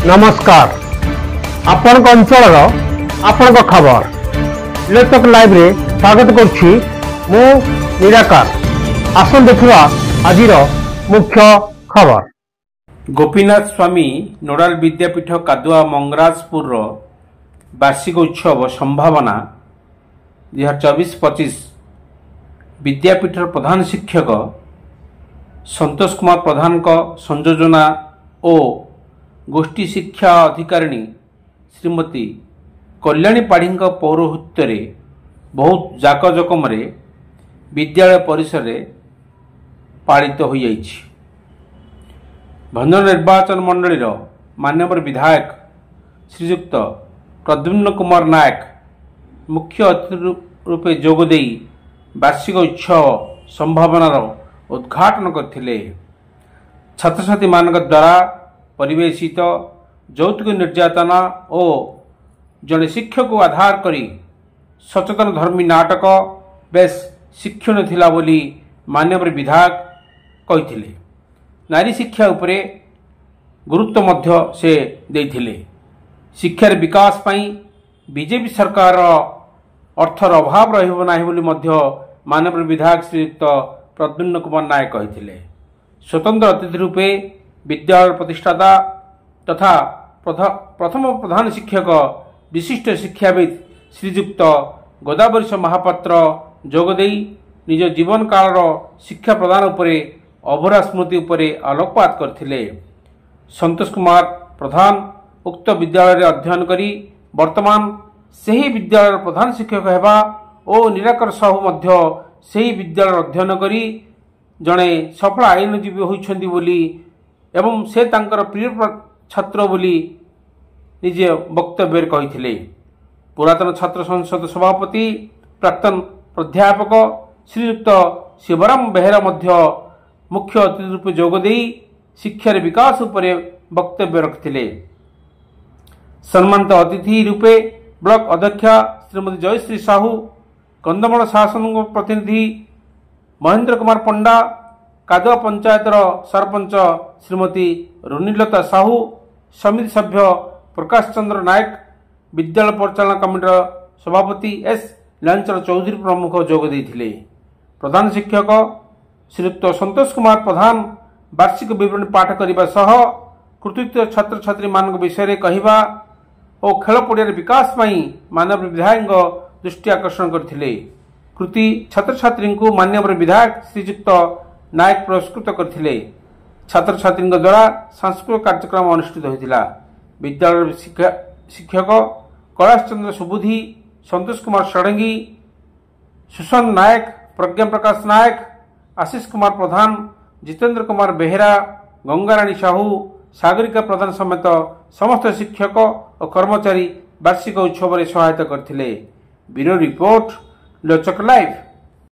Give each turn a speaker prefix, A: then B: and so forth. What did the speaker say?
A: नमस्कार आपण अंचल आपण खबर लोचक लाइव रे स्वागत करुछि मु निराकार। आसन देखिबा आजिर मुख्य खबर।
B: गोपीनाथ स्वामी नोडाल विद्यापीठ कादुआ मंगराजपुर वार्षिक उत्सव संभावना 2024-25 विद्यापीठ प्रधान शिक्षक संतोष कुमार प्रधान को संयोजना और गोष्ठी शिक्षा अधिकारिणी श्रीमती कल्याणी पाढ़ी पौरोहित्य बहुत जाकजकम विद्यालय परिसर में पालित हो जाइछि। भंजन निर्वाचन मंडली माननीय विधायक श्रीयुक्त प्रद्युम्न कुमार नायक मुख्य अतिथि रूपे जोगदे वार्षिक उत्सव संभावनार उद्घाटन करथिले। छात्र छात्री मान द्वारा परिवेशित यौतुक निर्यातना और जड़े शिक्षक को आधार करी सचेतन धर्मी नाटक बेस शिक्षण थिला बोली माननीय विधायक कहिथिले। नारी शिक्षा उपरे गुरुत्व मध्य से देथिले। शिक्षार विकास पई बीजेपी सरकार अर्थर अभाव रहिबो नाही बोली मध्य माननीय विधायक श्रीयुक्त प्रद्युम्न कुमार नायक कहिथिले। स्वतंत्र अतिथि रूपे विद्यालय प्रतिष्ठाता तथा प्रथम प्रधान शिक्षक विशिष्ट शिक्षाविद श्रीयुक्त गोदावरी महापात्र जोगदे निज जीवन कालर शिक्षा प्रदान उपरे अभरा स्मृति उपरे आलोकपात करथिले। संतोष कुमार प्रधान उक्त विद्यालय रे अध्ययन करी वर्तमान सही विद्यालय प्रधान शिक्षक हेबा और निराकर साहू मध्य सही विद्यालय अध्ययन करी जड़े सफल आईनजीवी होइछन्ती बोली एवं से तांकर प्रिय छात्र बोली निजे वक्तव्य कहिथिले। पुरातन छात्र संसद सभापति प्राक्तन प्राध्यापक श्रीयुक्त शिवराम बेहेरा मध्य मुख्य अतिथि रूपे जोगदे शिक्षार विकास उपरे वक्तव्य रखिथिले। सम्मानित अतिथि रूपे ब्लॉक अध्यक्षा श्रीमती जयश्री साहू, कंदमल शासन प्रतिनिधि महेंद्र कुमार पंडा, कादुआ पंचायतर सरपंच श्रीमती रुनिलता साहू, समिति सभ्य प्रकाश चंद्र नायक, विद्यालय परिचालना कमिटी सभापति एस लांचर चौधरी प्रमुख जोग देथिले। प्रधान शिक्षक श्रीयुक्त संतोष कुमार प्रधान वार्षिक विवरणी पाठ करने सह कृतित्व छात्र छात्री मान विषय कहवा और खेल पड़िया विकास माननीय विधायक दृष्टि आकर्षण करथिले। कृति छात्र छात्री को माननीय विधायक श्रीयुक्त नायक पुरस्कृत करथिले। छात्र छात्री द्वारा सांस्कृतिक कार्यक्रम अनुष्ठित होता। विद्यालय शिक्षक कैलाश चंद्र सुबुद्धि, संतोष कुमार षडंगी, सुशांत नायक, प्रज्ञा प्रकाश नायक, आशीष कुमार प्रधान, जितेंद्र कुमार बेहेरा, गंगाराणी साहू, सागरिका प्रधान समेत समस्त शिक्षक और कर्मचारी वार्षिक उत्सव में सहायता करथिले। ब्यूरो रिपोर्ट लोचक लाइव।